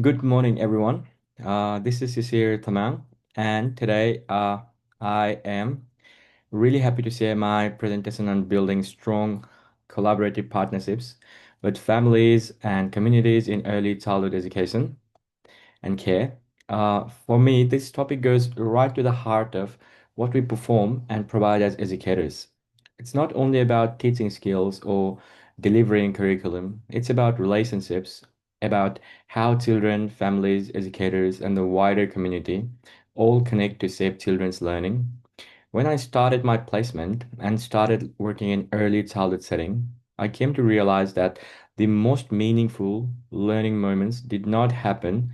Good morning, everyone. This is Shishir Tamang, and today I am really happy to share my presentation on building strong collaborative partnerships with families and communities in early childhood education and care. For me, this topic goes right to the heart of what we perform and provide as educators. It's not only about teaching skills or delivering curriculum, it's about relationships, about how children, families, educators, and the wider community all connect to shape children's learning. When I started my placement and started working in early childhood setting, I came to realize that the most meaningful learning moments did not happen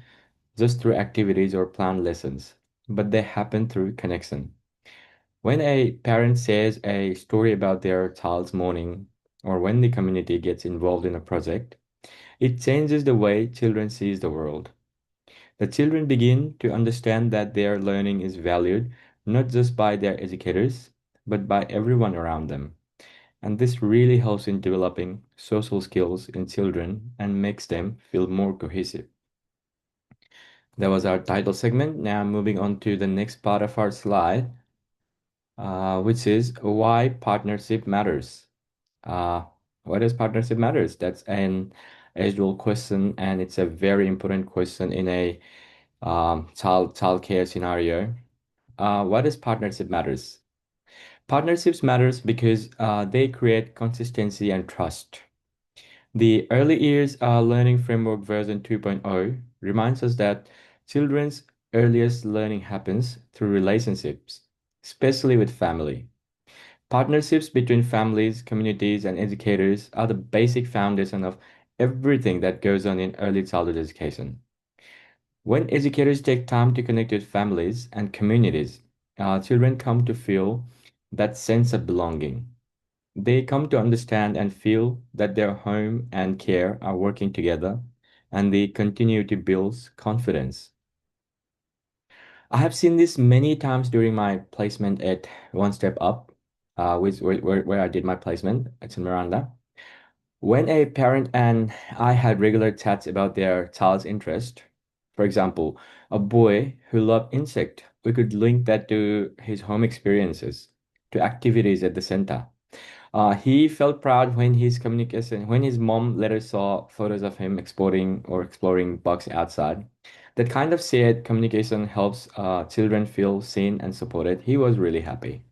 just through activities or planned lessons, but they happen through connection. When a parent shares a story about their child's morning, or when the community gets involved in a project, it changes the way children sees the world. The children begin to understand that their learning is valued not just by their educators, but by everyone around them. And this really helps in developing social skills in children and makes them feel more cohesive. That was our title segment. Now moving on to the next part of our slide, which is why partnership matters. Uh, why does partnership matters? That's an age-old question, and it's a very important question in a child care scenario. Why does partnership matters? Partnerships matters because they create consistency and trust. The Early Years Learning Framework version 2.0 reminds us that children's earliest learning happens through relationships, especially with family. Partnerships between families, communities, and educators are the basic foundation of everything that goes on in early childhood education. When educators take time to connect with families and communities, children come to feel that sense of belonging. They come to understand and feel that their home and care are working together, and the continuity builds confidence. I have seen this many times during my placement at One Step Up, where I did my placement. It's in Miranda. When a parent and I had regular chats about their child's interest, for example, a boy who loved insect, we could link that to his home experiences, to activities at the center. He felt proud when his mom later saw photos of him exporting or exploring bugs outside. That kind of shared communication helps children feel seen and supported. He was really happy.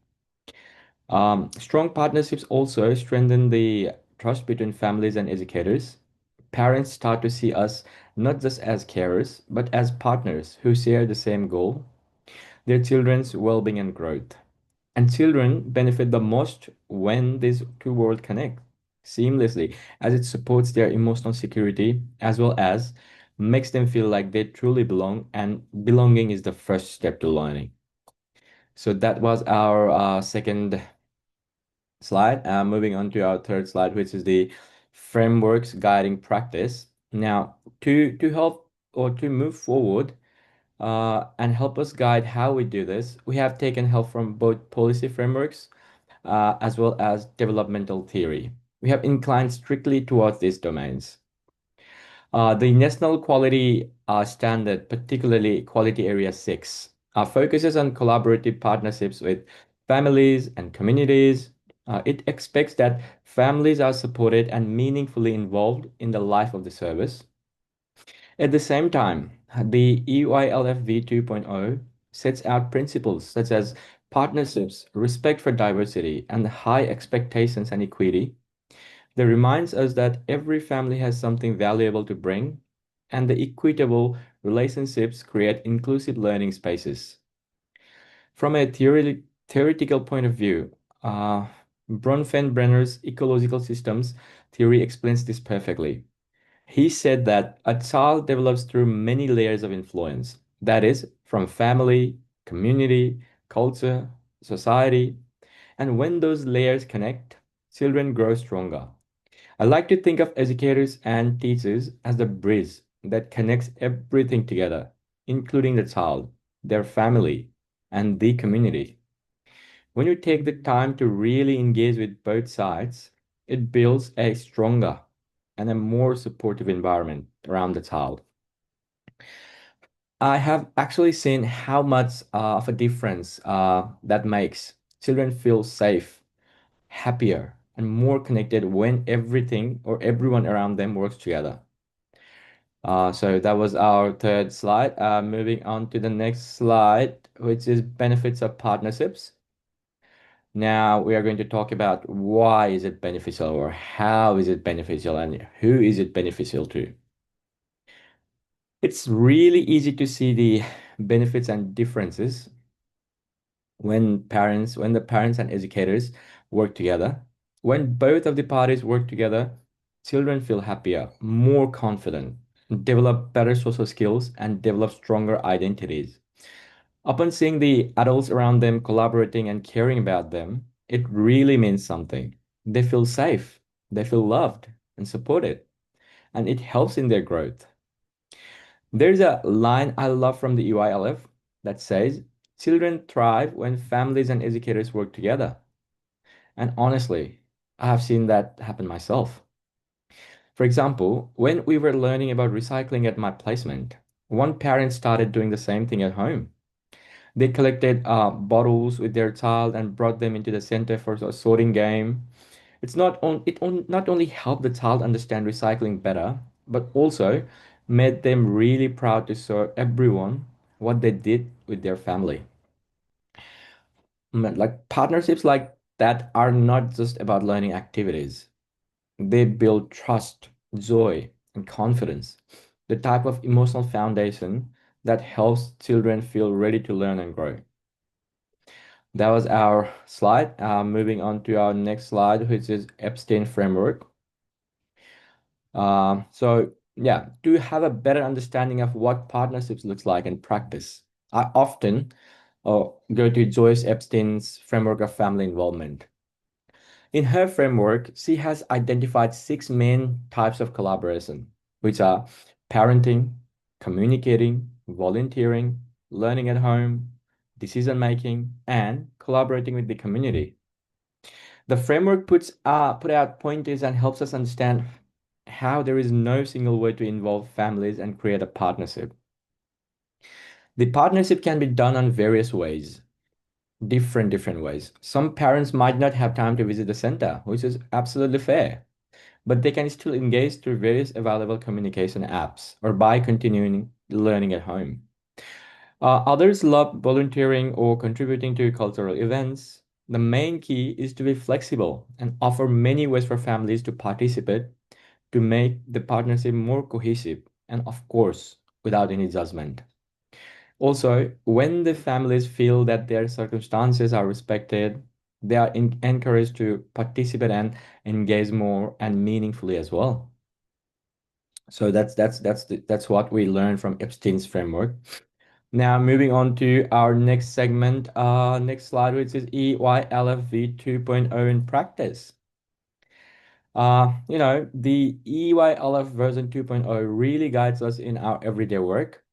Strong partnerships also strengthen the trust between families and educators. Parents start to see us not just as carers, but as partners who share the same goal, their children's well-being and growth. And children benefit the most when these two worlds connect seamlessly, as it supports their emotional security as well as makes them feel like they truly belong, and belonging is the first step to learning. So that was our second slide. Moving on to our third slide, which is the frameworks guiding practice. Now, to help or to move forward and help us guide how we do this, we have taken help from both policy frameworks as well as developmental theory. We have inclined strictly towards these domains. The National Quality Standard, particularly Quality Area 6, focuses on collaborative partnerships with families and communities. It expects that families are supported and meaningfully involved in the life of the service. At the same time, the EYLF v2.0 sets out principles such as partnerships, respect for diversity, and high expectations and equity that reminds us that every family has something valuable to bring, and the equitable relationships create inclusive learning spaces. From a theoretical point of view, Bronfenbrenner's ecological systems theory explains this perfectly. He said that a child develops through many layers of influence, that is, from family, community, culture, society, and when those layers connect, children grow stronger. I like to think of educators and teachers as the bridge that connects everything together, including the child, their family, and the community. When you take the time to really engage with both sides, it builds a stronger and a more supportive environment around the child. I have actually seen how much of a difference that makes. Children feel safe, happier, and more connected when everything or everyone around them works together. So that was our third slide. Moving on to the next slide, which is benefits of partnerships. Now we are going to talk about why is it beneficial or how is it beneficial and who is it beneficial to. It's really easy to see the benefits and differences when the parents and educators work together. When both of the parties work together, children feel happier, more confident, develop better social skills, and develop stronger identities. Upon seeing the adults around them collaborating and caring about them, it really means something. They feel safe, they feel loved and supported, and it helps in their growth. There's a line I love from the EYLF that says, children thrive when families and educators work together. And honestly, I have seen that happen myself. For example, when we were learning about recycling at my placement, one parent started doing the same thing at home. They collected bottles with their child and brought them into the center for a sorting game. Not only helped the child understand recycling better, but also made them really proud to show everyone what they did with their family. Like partnerships like that are not just about learning activities. They build trust, joy, and confidence, the type of emotional foundation that helps children feel ready to learn and grow. That was our slide. Moving on to our next slide, which is Epstein framework. So to have a better understanding of what partnerships looks like in practice, I often go to Joyce Epstein's framework of family involvement. In her framework, she has identified six main types of collaboration, which are parenting, communicating, volunteering, learning at home, decision making, and collaborating with the community. The framework put out pointers and helps us understand how there is no single way to involve families and create a partnership. The partnership can be done on various ways, different ways. Some parents might not have time to visit the center, which is absolutely fair, but they can still engage through various available communication apps or by continuing learning at home. Others love volunteering or contributing to cultural events. The main key is to be flexible and offer many ways for families to participate to make the partnership more cohesive and, of course, without any judgment. Also, when the families feel that their circumstances are respected, they are encouraged to participate and engage more and meaningfully as well. So that's what we learned from Epstein's framework. Now moving on to our next segment, next slide, which is EYLFV 2.0 in practice. The EYLF version 2.0 really guides us in our everyday work.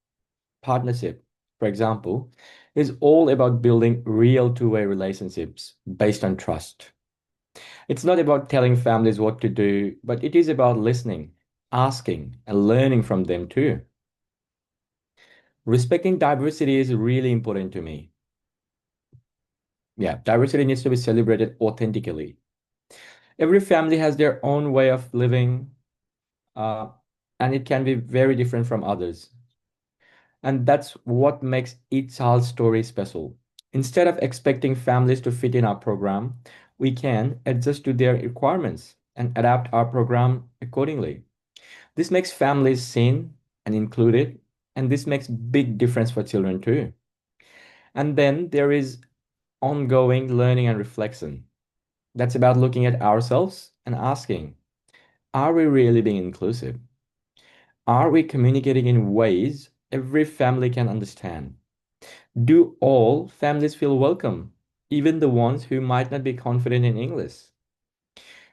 Partnership, for example, is all about building real two-way relationships based on trust. It's not about telling families what to do, but it is about listening, asking, and learning from them too. Respecting diversity is really important to me. Yeah, diversity needs to be celebrated authentically. Every family has their own way of living, uh, and it can be very different from others. And that's what makes each child's story special. Instead of expecting families to fit in our program, we can adjust to their requirements and adapt our program accordingly. This makes families seen and included, and this makes big difference for children too. And then there is ongoing learning and reflection. That's about looking at ourselves and asking, are we really being inclusive? Are we communicating in ways every family can understand? Do all families feel welcome, even the ones who might not be confident in English?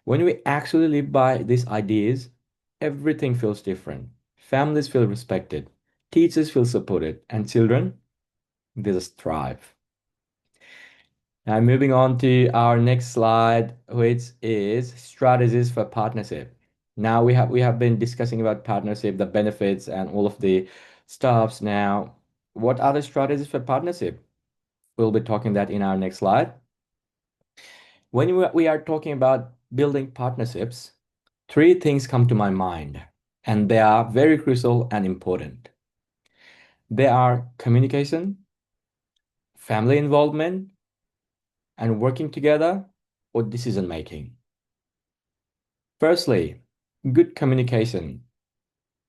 When we actually live by these ideas, everything feels different. Families feel respected, teachers feel supported, and children, they just thrive. Now, moving on to our next slide, which is strategies for partnership. Now we have been discussing about partnership, the benefits, and all of the stops. Now, what are the strategies for partnership? We'll be talking that in our next slide. When we are talking about building partnerships, three things come to my mind, and they are very crucial and important. They are communication, family involvement, and working together or decision making. Firstly, good communication.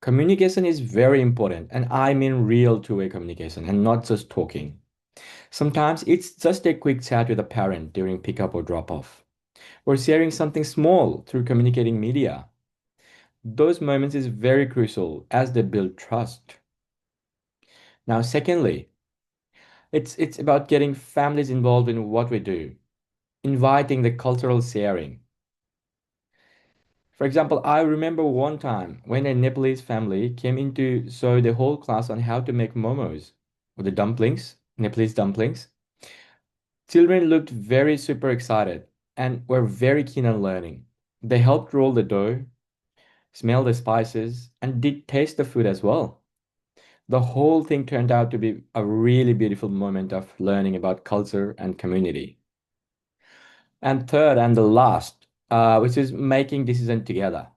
Communication is very important, and I mean real two-way communication and not just talking. Sometimes it's just a quick chat with a parent during pickup or drop off, or sharing something small through communicating media. Those moments is very crucial as they build trust. Now, secondly, it's about getting families involved in what we do, inviting the cultural sharing. For example, I remember one time when a Nepalese family came in to show the whole class on how to make momos, or the dumplings, Nepalese dumplings. Children looked very super excited and were very keen on learning. They helped roll the dough, smell the spices, and did taste the food as well. The whole thing turned out to be a really beautiful moment of learning about culture and community. And third and the last, which is making decisions together.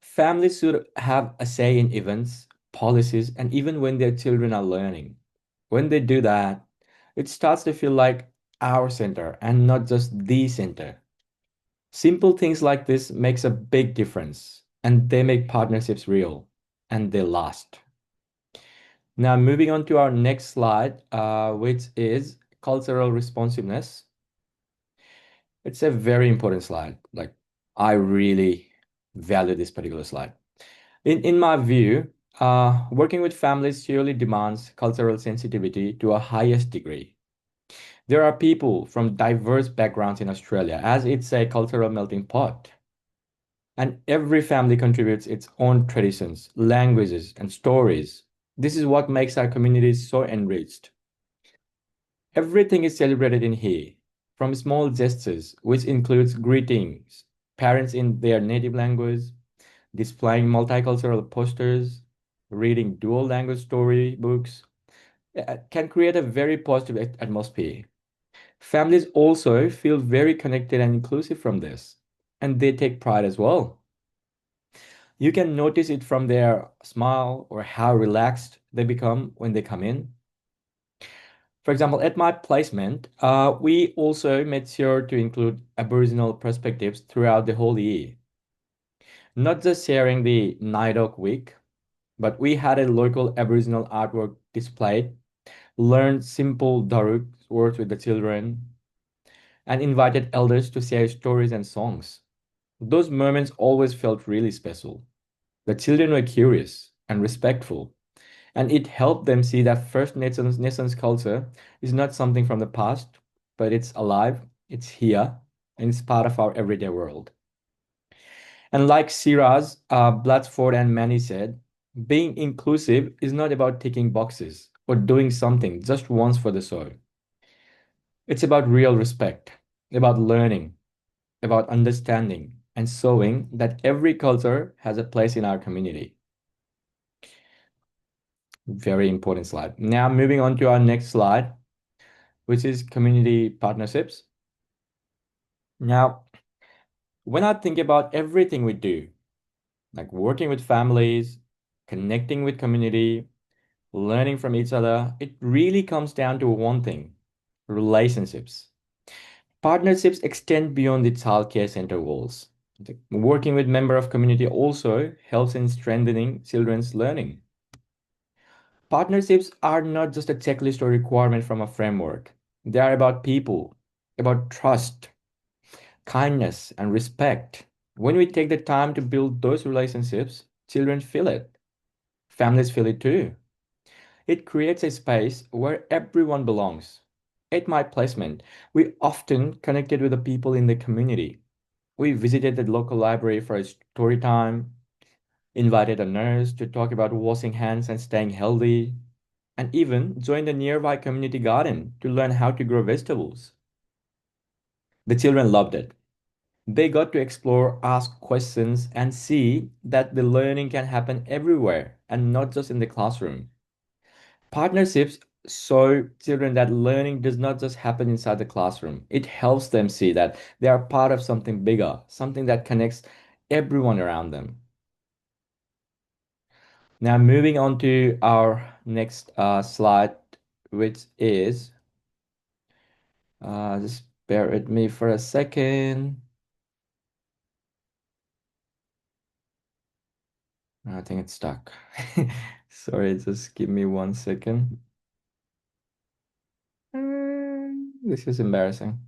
Families should have a say in events, policies, and even when their children are learning. When they do that, it starts to feel like our center and not just the center. Simple things like this makes a big difference, and they make partnerships real and they last. Now, moving on to our next slide, which is cultural responsiveness. It's a very important slide. Like, I really value this particular slide. In my view, working with families surely demands cultural sensitivity to a highest degree. There are people from diverse backgrounds in Australia, as it's a cultural melting pot. And every family contributes its own traditions, languages, and stories. This is what makes our communities so enriched. Everything is celebrated in here, from small gestures, which includes greetings, parents in their native language, displaying multicultural posters, reading dual language storybooks, can create a very positive atmosphere. Families also feel very connected and inclusive from this, and they take pride as well. You can notice it from their smile or how relaxed they become when they come in. For example, at my placement, we also made sure to include Aboriginal perspectives throughout the whole year. Not just sharing the Nidok week, but we had a local Aboriginal artwork displayed, learned simple Daruk words with the children, and invited elders to share stories and songs. Those moments always felt really special. The children were curious and respectful, and it helped them see that Nations culture is not something from the past, but it's alive, it's here, and it's part of our everyday world. And like Siraz, Blatchford, and Manny said, being inclusive is not about ticking boxes or doing something just once for the show. It's about real respect, about learning, about understanding, and showing that every culture has a place in our community. Very important slide. Now, moving on to our next slide, which is community partnerships. Now, when I think about everything we do, like working with families, connecting with community, learning from each other, it really comes down to one thing: relationships. Partnerships extend beyond the childcare center walls. Working with member of community also helps in strengthening children's learning. Partnerships are not just a checklist or requirement from a framework. They are about people, about trust, kindness, and respect. When we take the time to build those relationships, children feel it. Families feel it too. It creates a space where everyone belongs. At my placement, we often connected with the people in the community. We visited the local library for a story time, invited a nurse to talk about washing hands and staying healthy, and even joined a nearby community garden to learn how to grow vegetables. The children loved it. They got to explore, ask questions, and see that the learning can happen everywhere and not just in the classroom. Partnerships show children that learning does not just happen inside the classroom. It helps them see that they are part of something bigger, something that connects everyone around them. Now, moving on to our next slide, which is just bear with me for a second. I think it's stuck. Sorry, just give me 1 second. This is embarrassing.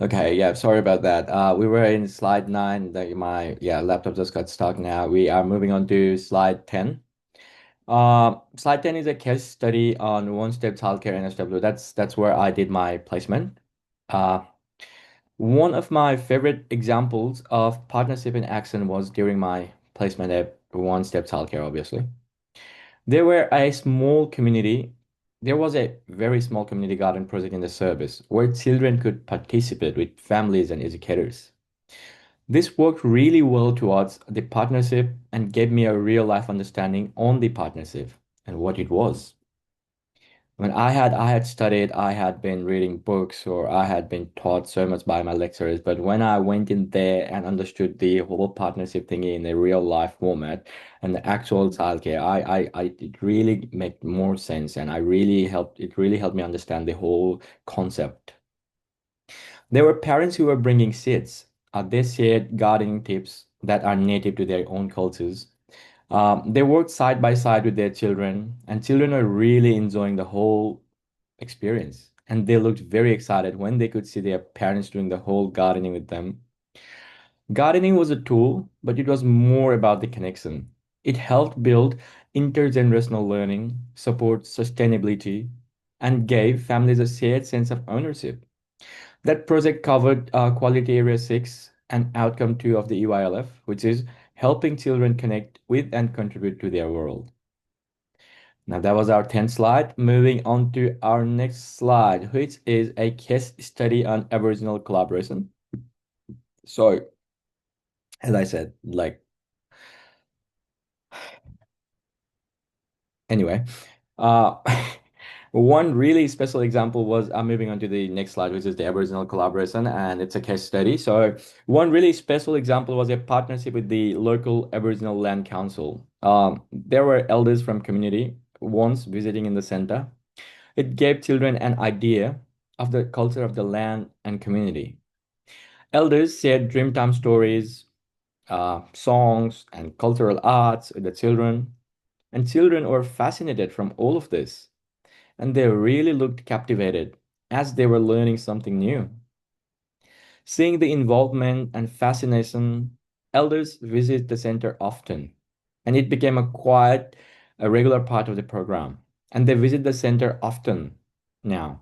Okay, yeah, sorry about that. We were in slide 9. My laptop just got stuck now. We are moving on to slide 10. Slide 10 is a case study on one-step childcare NSW. That's where I did my placement. Uh, One of my favorite examples of partnership in action was during my placement at One Step Childcare, obviously. There were a small community. There was a very small community garden project in the service where children could participate with families and educators. This worked really well towards the partnership and gave me a real life understanding on the partnership and what it was. When I had studied, I had been reading books or I had been taught so much by my lecturers, but when I went in there and understood the whole partnership thingy in a real life format and the actual childcare, it really made more sense and it really helped me understand the whole concept. There were parents who were bringing seeds. They shared gardening tips that are native to their own cultures. They worked side by side with their children, and children are really enjoying the whole experience. And they looked very excited when they could see their parents doing the whole gardening with them. Gardening was a tool, but it was more about the connection. It helped build intergenerational learning, support sustainability, and gave families a shared sense of ownership. That project covered Quality Area 6 and Outcome 2 of the EYLF, which is helping children connect with and contribute to their world. Now, that was our 10th slide. Moving on to our next slide, which is a case study on Aboriginal collaboration. So, as I said, anyway, uh, one really special example was I'm moving on to the next slide, which is the Aboriginal collaboration, and it's a case study. So, one really special example was a partnership with the local Aboriginal Land Council. There were elders from community once visiting in the center. It gave children an idea of the culture of the land and community. Elders shared Dreamtime stories, songs, and cultural arts with the children, and children were fascinated from all of this, and they really looked captivated as they were learning something new. Seeing the involvement and fascination, elders visit the center often, and it became a regular part of the program. And they visit the center often now.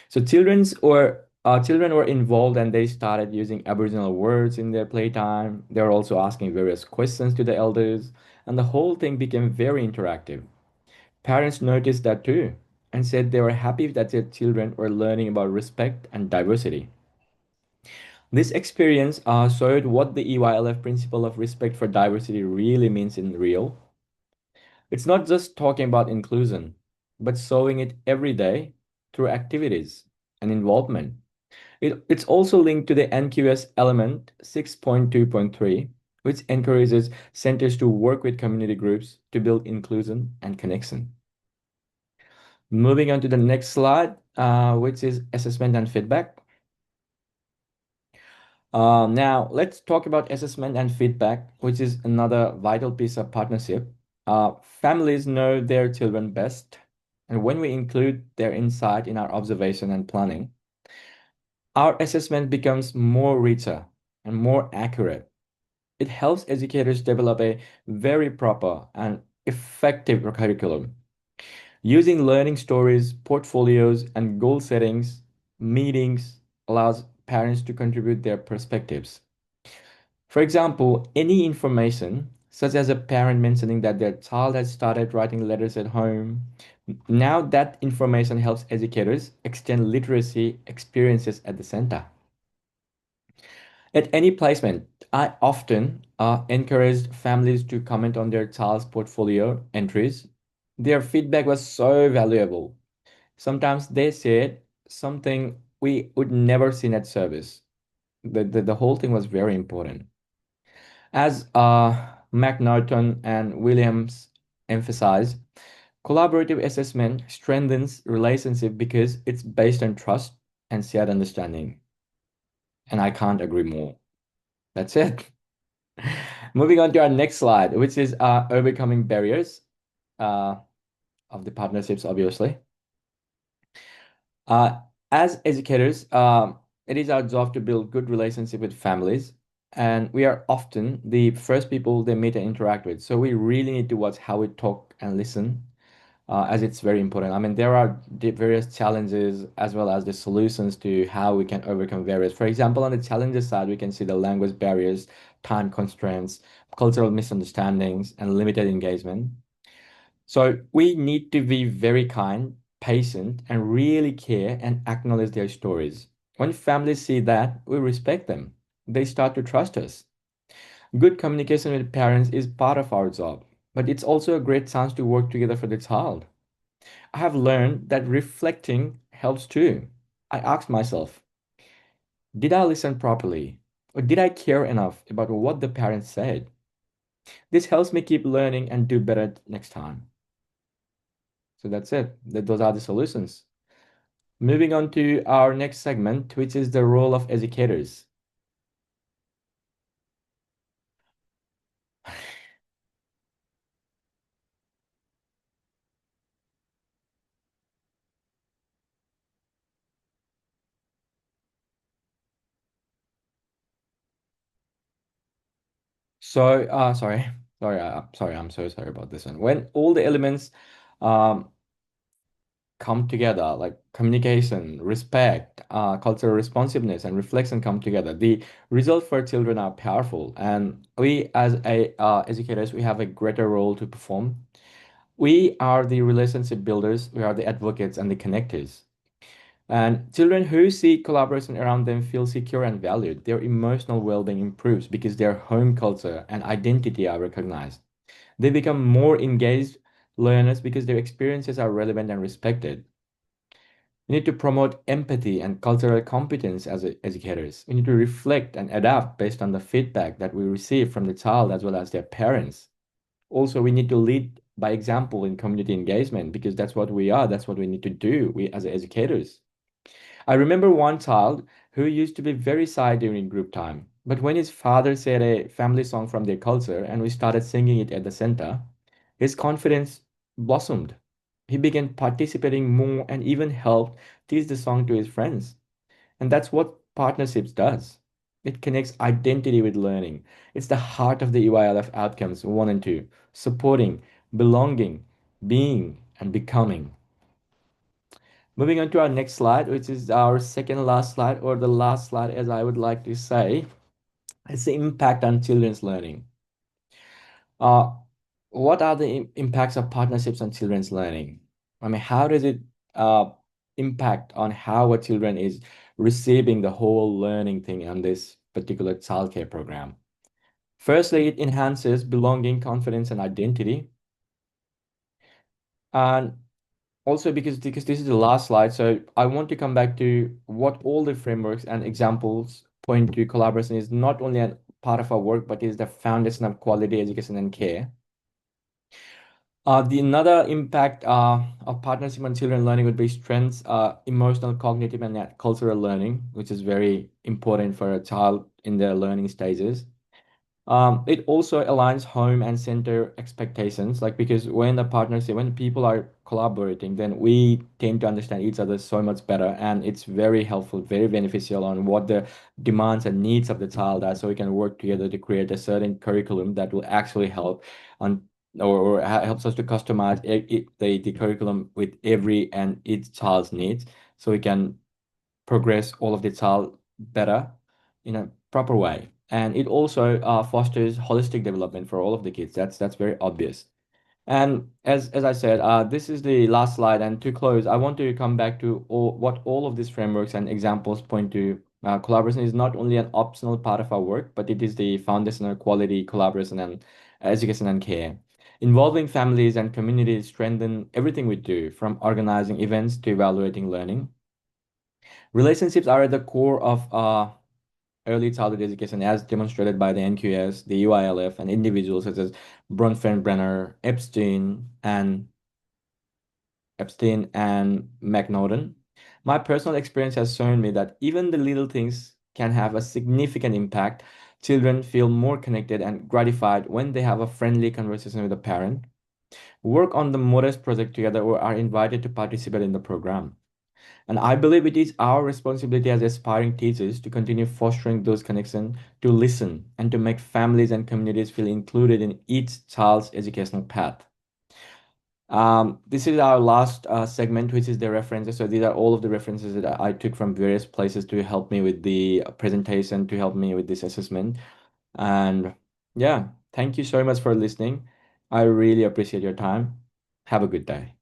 So children were involved and they started using Aboriginal words in their playtime. They were also asking various questions to the elders, and the whole thing became very interactive. Parents noticed that too and said they were happy that their children were learning about respect and diversity. This experience showed what the EYLF principle of respect for diversity really means in real. It's not just talking about inclusion, but showing it every day through activities and involvement. It's also linked to the NQS element 6.2.3, which encourages centers to work with community groups to build inclusion and connection. Moving on to the next slide, which is assessment and feedback. Now, let's talk about assessment and feedback, which is another vital piece of partnership. Families know their children best, and when we include their insight in our observation and planning, our assessment becomes more richer and more accurate. It helps educators develop a very proper and effective curriculum. Using learning stories, portfolios, and goal settings, meetings allows parents to contribute their perspectives. For example, any information, such as a parent mentioning that their child has started writing letters at home, now that information helps educators extend literacy experiences at the center. At any placement, I often encouraged families to comment on their child's portfolio entries. Their feedback was so valuable. Sometimes they said something we would never seen at service. The whole thing was very important. As McNaughton and Williams emphasized, collaborative assessment strengthens relationship because it's based on trust and shared understanding. And I can't agree more. That's it. Moving on to our next slide, which is overcoming barriers uh, of the partnerships, obviously. Uh, as educators, it is our job to build good relationship with families, and we are often the first people they meet and interact with. So we really need to watch how we talk and listen, as it's very important. I mean, there are various challenges as well as the solutions to how we can overcome barriers. For example, on the challenges side, we can see the language barriers, time constraints, cultural misunderstandings, and limited engagement. So we need to be very kind, patient, and really care and acknowledge their stories. When families see that, we respect them. They start to trust us. Good communication with parents is part of our job, but it's also a great chance to work together for the child. I have learned that reflecting helps too. I ask myself, did I listen properly? Or did I care enough about what the parents said? This helps me keep learning and do better next time. So that's it. Those are the solutions. Moving on to our next segment, which is the role of educators. So, sorry, I'm so sorry about this one. When all the elements um, come together, like communication, respect, cultural responsiveness, and reflection come together, the results for children are powerful. And we, as educators, we have a greater role to perform. We are the relationship builders, we are the advocates and the connectors. And children who see collaboration around them feel secure and valued. Their emotional well-being improves because their home culture and identity are recognized. They become more engaged learners because their experiences are relevant and respected. We need to promote empathy and cultural competence as educators. We need to reflect and adapt based on the feedback that we receive from the child as well as their parents. Also, we need to lead by example in community engagement because that's what we are. That's what we need to do, we as educators. I remember one child who used to be very shy during group time, but when his father said a family song from their culture and we started singing it at the center, his confidence blossomed. He began participating more and even helped teach the song to his friends. And that's what partnerships does. It connects identity with learning. It's the heart of the EYLF outcomes 1 and 2, supporting, belonging, being, and becoming. Moving on to our next slide, which is our second last slide, or the last slide, as I would like to say, it's the impact on children's learning. Uh, what are the impacts of partnerships on children's learning? I mean, how does it uh, impact on how a children is receiving the whole learning thing on this particular childcare program? Firstly, it enhances belonging, confidence, and identity. And also because this is the last slide, so I want to come back to what all the frameworks and examples point to. Collaboration is not only a part of our work, but is the foundation of quality education and care. The another impact of partnership on children learning would be strengths, emotional, cognitive, and cultural learning, which is very important for a child in their learning stages. It also aligns home and center expectations, like because when the partnership, when people are collaborating, then we tend to understand each other so much better, and it's very helpful, very beneficial on what the demands and needs of the child are, so we can work together to create a certain curriculum that will actually help on or helps us to customize the curriculum with every and each child's needs, so we can progress all of the child better in a proper way. And it also fosters holistic development for all of the kids. That's very obvious. And as I said, this is the last slide. And to close, I want to come back to what all of these frameworks and examples point to. Collaboration is not only an optional part of our work, but it is the foundational quality collaboration and education and care. Involving families and communities strengthen everything we do, from organizing events to evaluating learning. Relationships are at the core of early childhood education, as demonstrated by the NQS, the EYLF, and individuals such as Bronfenbrenner, Epstein, and McNaughton. My personal experience has shown me that even the little things can have a significant impact. Children feel more connected and gratified when they have a friendly conversation with a parent, work on the modest project together, or are invited to participate in the program. And I believe it is our responsibility as aspiring teachers to continue fostering those connections, to listen, and to make families and communities feel included in each child's educational path. This is our last segment, which is the references. So these are all of the references that I took from various places to help me with the presentation, to help me with this assessment. And yeah, thank you so much for listening. I really appreciate your time. Have a good day.